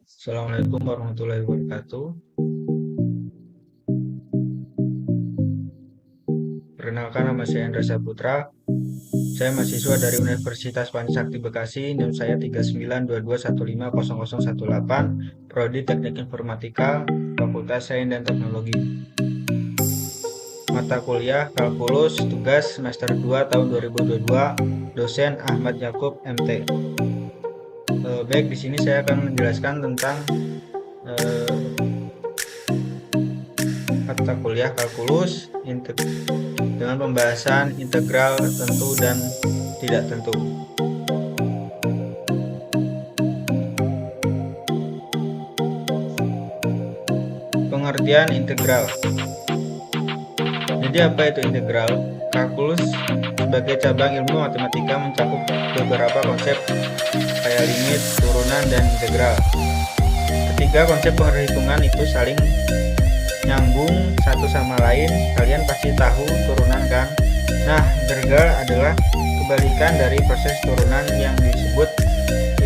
Assalamualaikum warahmatullahi wabarakatuh. Perkenalkan, nama saya Andra Saputra. Saya mahasiswa dari Universitas Pancasakti Bekasi, NIM saya 3922150018, Prodi Teknik Informatika, Fakultas Sains dan Teknologi. Mata kuliah Kalkulus, tugas semester 2 tahun 2022, dosen Ahmad Yakub MT. Baik, di sini saya akan menjelaskan tentang mata kuliah kalkulus dengan pembahasan integral tentu dan tidak tentu. Pengertian integral. Jadi apa itu integral? Kalkulus sebagai cabang ilmu matematika mencakup beberapa konsep kayak limit, turunan, dan integral. Ketiga konsep perhitungan itu saling nyambung satu sama lain. Kalian pasti tahu turunan kan? Nah, integral adalah kebalikan dari proses turunan yang disebut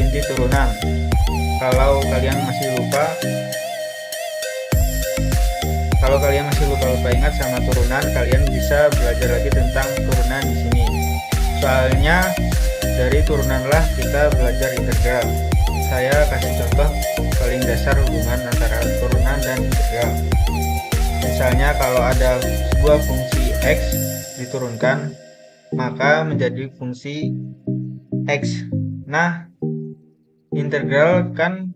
inti turunan. Kalau kalian masih lupa ingat sama turunan, kalian bisa belajar lagi tentang turunan di sini. Soalnya dari turunanlah kita belajar integral. Saya kasih contoh paling dasar hubungan antara turunan dan integral. Misalnya kalau ada sebuah fungsi x diturunkan, maka menjadi fungsi x. Nah, integral kan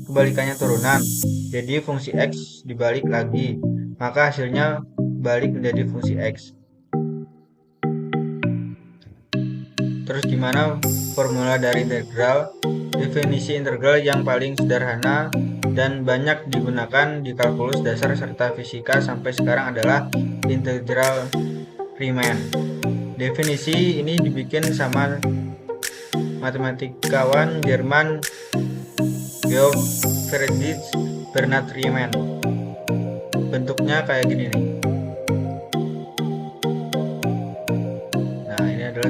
kebalikannya turunan, jadi fungsi x dibalik lagi, maka hasilnya balik menjadi fungsi x. Terus gimana formula dari integral? Definisi integral yang paling sederhana dan banyak digunakan di kalkulus dasar serta fisika sampai sekarang adalah integral Riemann. Definisi ini dibikin sama matematikawan Jerman Georg Friedrich Bernhard Riemann. Bentuknya kayak gini nih. Nah, ini adalah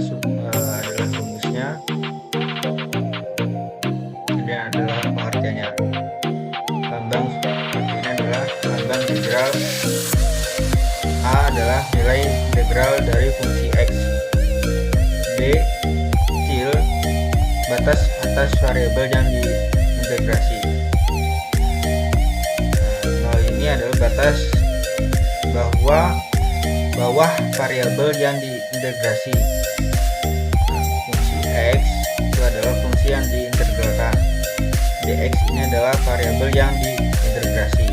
rumusnya. Ini adalah pengertiannya. Lambang ini adalah lambang integral. A adalah nilai integral dari fungsi x. B kecil, batas atas variabel yang diintegrasi. Nah, ini adalah batas bawah variabel yang diintegrasi. Fungsi x itu adalah fungsi yang diintegralkan. Dx ini adalah variabel yang diintegrasi.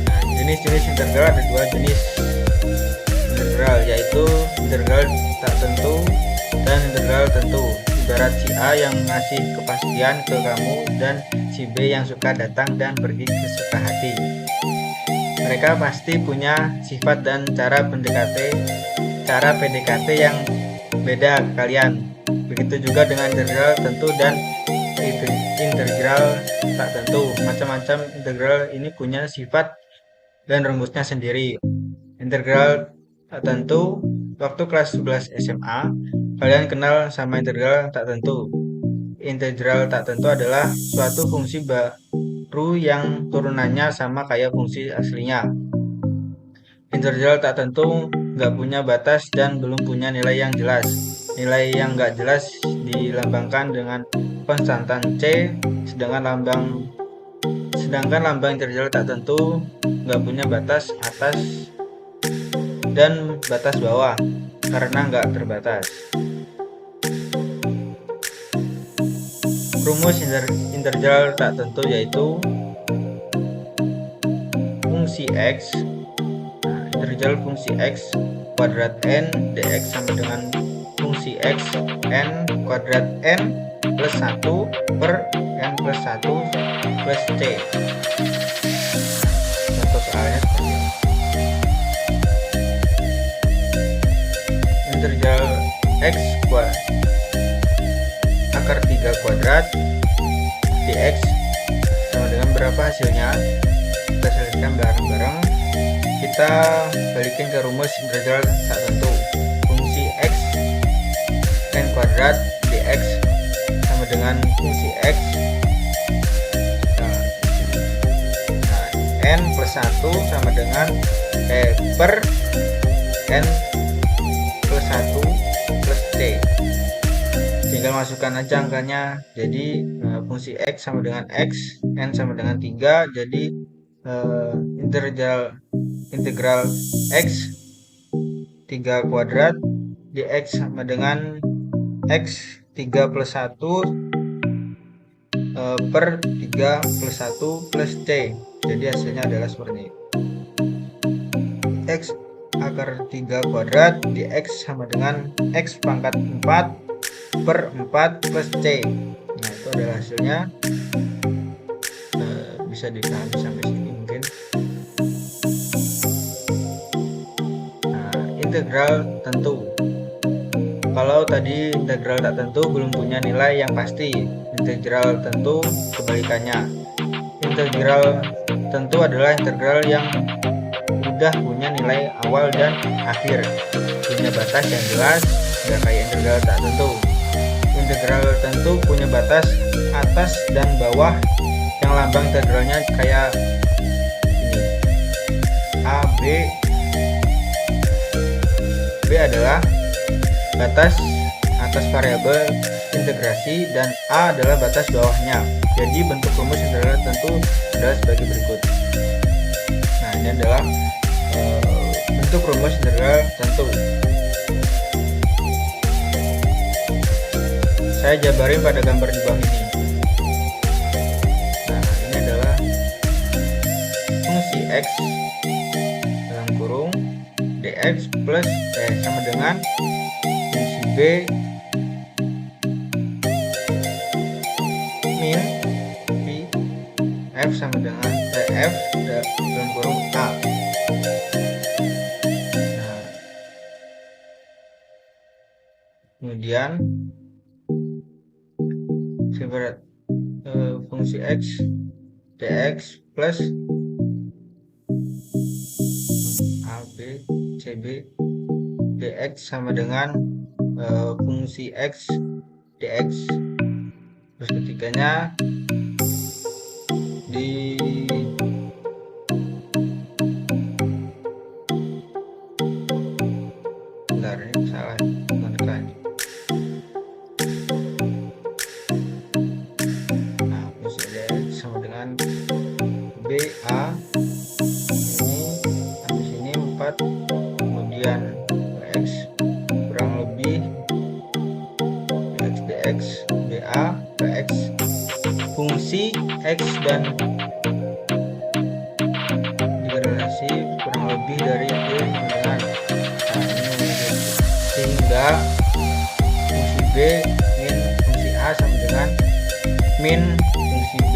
Nah, jenis-jenis integral ada dua jenis integral, yaitu integral tak tentu dan integral tentu. Ibarat si A yang ngasih kepastian ke kamu dan si B yang suka datang dan pergi sesuka hati. Mereka pasti punya sifat dan cara PDKT yang beda ke kalian. Begitu juga dengan integral tentu dan integral tak tentu. Macam-macam integral ini punya sifat dan rumusnya sendiri. Integral tak tentu, waktu kelas 11 SMA kalian kenal sama integral tak tentu. Integral tak tentu adalah suatu fungsi baru yang turunannya sama kayak fungsi aslinya. Integral tak tentu nggak punya batas dan belum punya nilai yang jelas. Nilai yang nggak jelas dilambangkan dengan konstantan C, sedangkan lambang integral tak tentu nggak punya batas atas dan batas bawah karena nggak terbatas. Rumus integral tak tentu yaitu fungsi x. Nah, integral fungsi x kuadrat n dx sama dengan fungsi x n kuadrat n plus 1 per n plus 1 plus c. Contoh soalnya seperti ini. Integral x akar 3 kuadrat dx sama dengan berapa hasilnya? Kita selesaikan bareng-bareng. Kita balikin ke rumus integral tak tentu. Fungsi x n kuadrat dx sama dengan fungsi X, N plus 1 sama dengan per N plus 1 plus C. Tinggal masukkan aja angkanya. Jadi fungsi X sama dengan X, N sama dengan 3. Jadi integral X 3 kuadrat dx sama dengan X 3 plus 1 per 3 plus 1 plus C. Jadi hasilnya adalah seperti ini. X akar 3 kuadrat dx sama dengan X pangkat 4 per 4 plus C. Nah, itu adalah hasilnya. Bisa dipahami sampai sini mungkin. Nah, integral tentu. Kalau tadi integral tak tentu belum punya nilai yang pasti. Integral tentu kebalikannya. Integral tentu adalah integral yang udah punya nilai awal dan akhir, punya batas yang jelas, nggak kayak integral tak tentu. Integral tentu punya batas atas dan bawah yang lambang integralnya kayak ini. A, B adalah batas atas variabel integrasi dan A adalah batas bawahnya. Jadi bentuk rumus integral tentu adalah sebagai berikut. Nah, ini adalah bentuk rumus integral tentu. Saya jabarin pada gambar di bawah ini. Nah, ini adalah fungsi X dalam kurung dx plus sama dengan fungsi B min V F sama dengan F dalam kurung A. Nah, kemudian seberat fungsi X dx plus AB CB dx sama dengan fungsi X dx, terus ketiganya di bentar, ini salah menekan. Nah, fungsi dx sama dengan BA ini habis ini 4, kemudian X kurang lebih X dx BA X fungsi X dan degradasi kurang lebih dari D dengan sehingga fungsi B min fungsi A sama dengan min fungsi B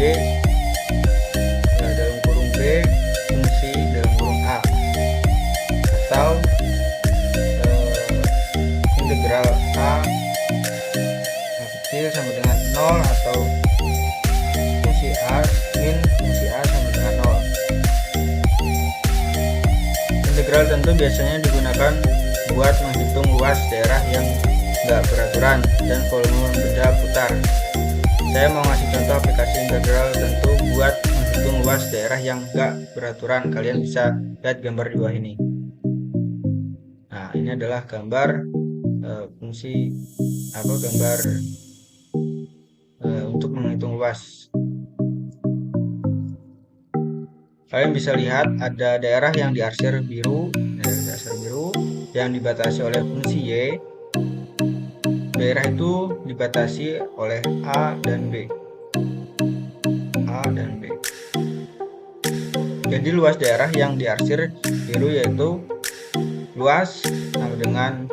dalam kurung B fungsi dalam kurung A, atau integral A yang kecil sama dengan 0 atau fungsi A min fungsi A sama dengan 0. Integral tentu biasanya digunakan buat menghitung luas daerah yang nggak beraturan dan volume benda putar. Saya mau ngasih contoh aplikasi integral tentu buat menghitung luas daerah yang nggak beraturan. Kalian bisa lihat gambar di bawah ini. Nah, ini adalah gambar fungsi gambar untuk menghitung luas. Kalian bisa lihat ada daerah yang diarsir biru, yang dibatasi oleh fungsi Y. Daerah itu dibatasi oleh A dan B. Jadi luas daerah yang diarsir biru yaitu luas sama dengan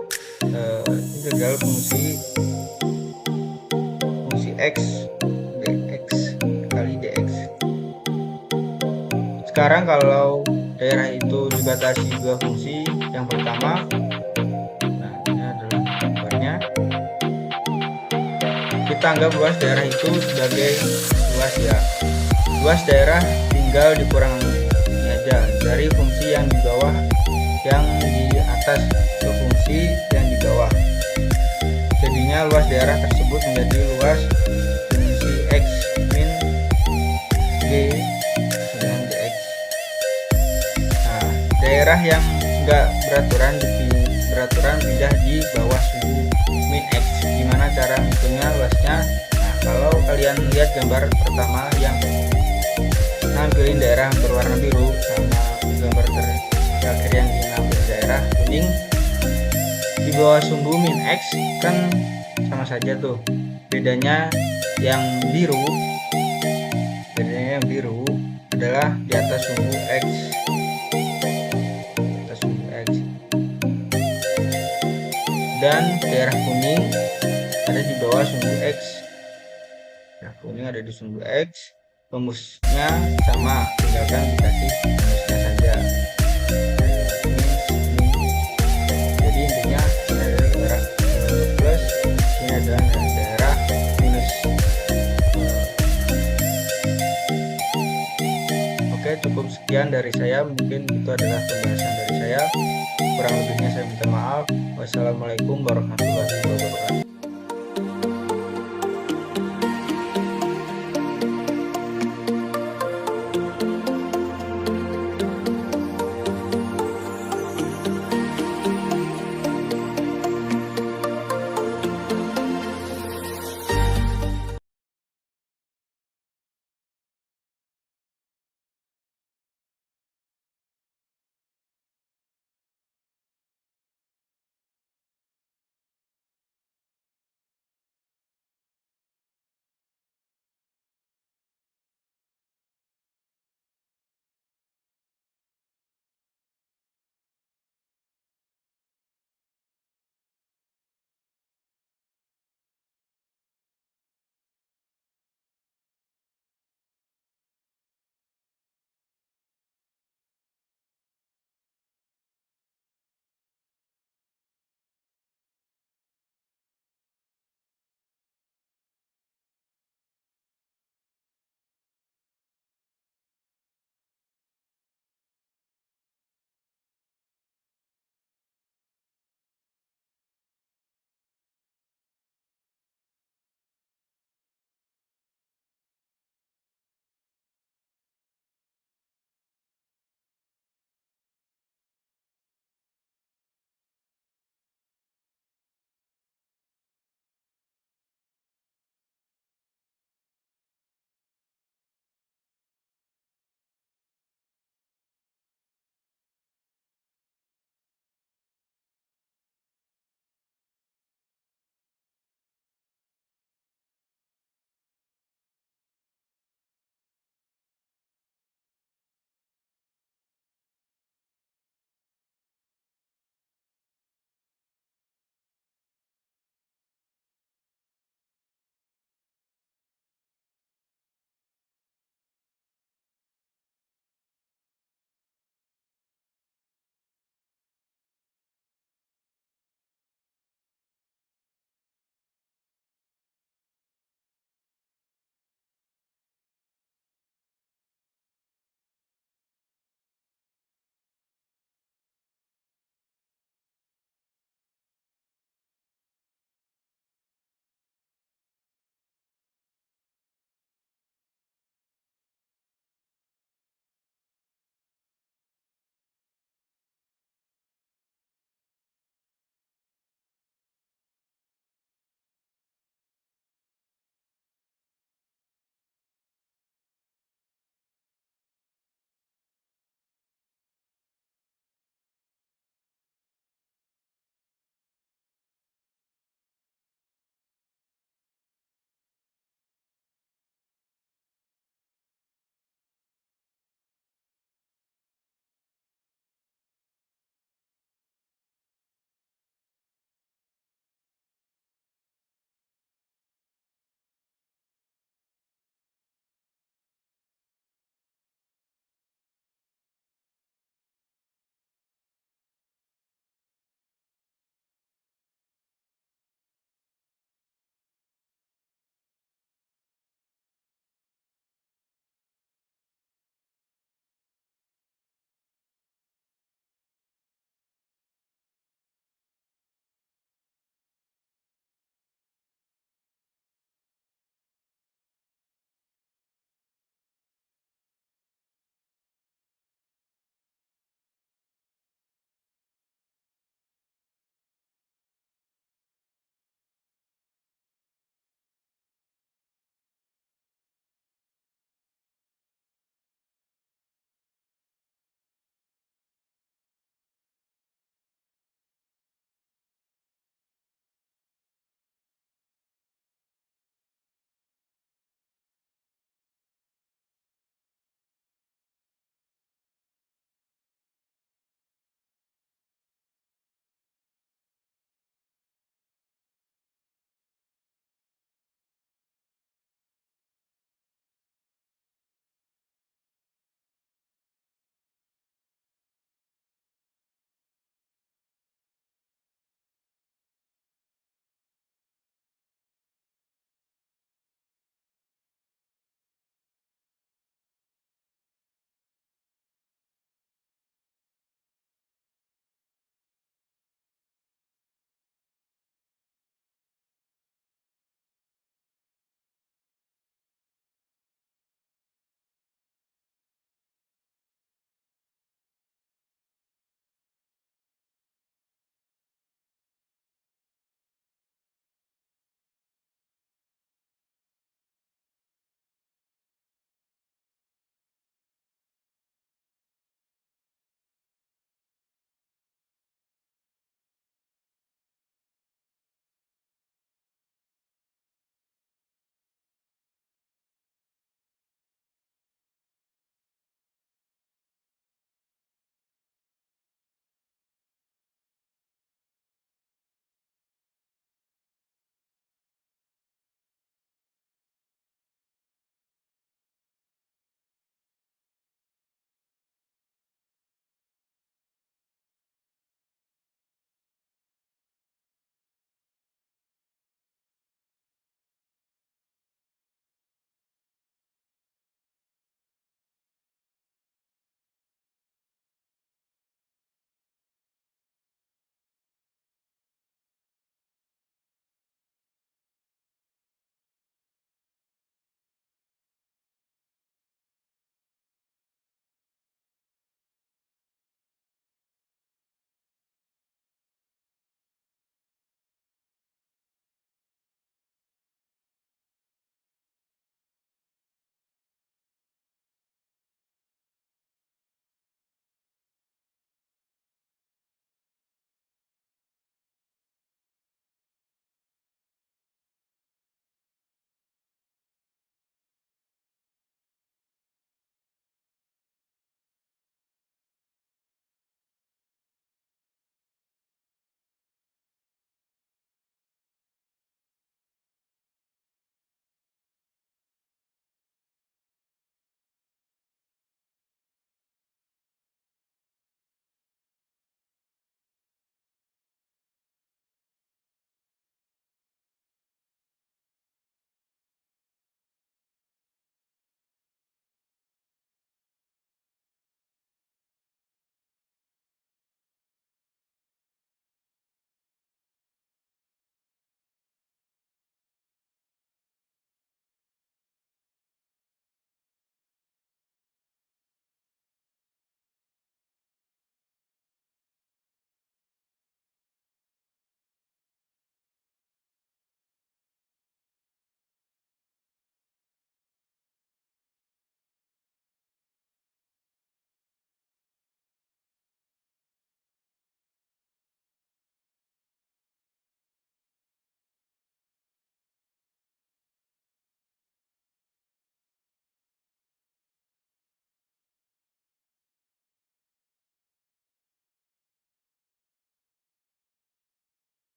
integral fungsi X dx kali dx. Sekarang kalau daerah itu dibatasi dua fungsi, yang pertama, nah ini adalah gambarnya, kita anggap luas daerah itu sebagai luas ya. Luas daerah tinggal dikurangi aja dari fungsi yang di bawah yang di atas ke fungsi yang di bawah. Jadinya luas daerah tersebut menjadi luas daerah yang enggak beraturan pindah di bawah suhu min X. Gimana cara menghitungnya luasnya? Nah, kalau kalian lihat gambar pertama yang nampilin daerah berwarna biru sama gambar terakhir yang nampilin daerah kuning di bawah sumbu min X kan sama saja tuh. Bedanya yang biru adalah di atas sumbu X. Dan daerah kuning ada di bawah sumbu X. Daerah kuning ada di sumbu X. Rumusnya sama, tinggalkan dikasih rumusnya saja. Jadi intinya ini adalah daerah plus, ini adalah daerah minus. Oke, cukup sekian dari saya. Mungkin itu adalah pembahasan dari saya. Kurang lebihnya saya minta maaf. Wassalamualaikum warahmatullahi wabarakatuh.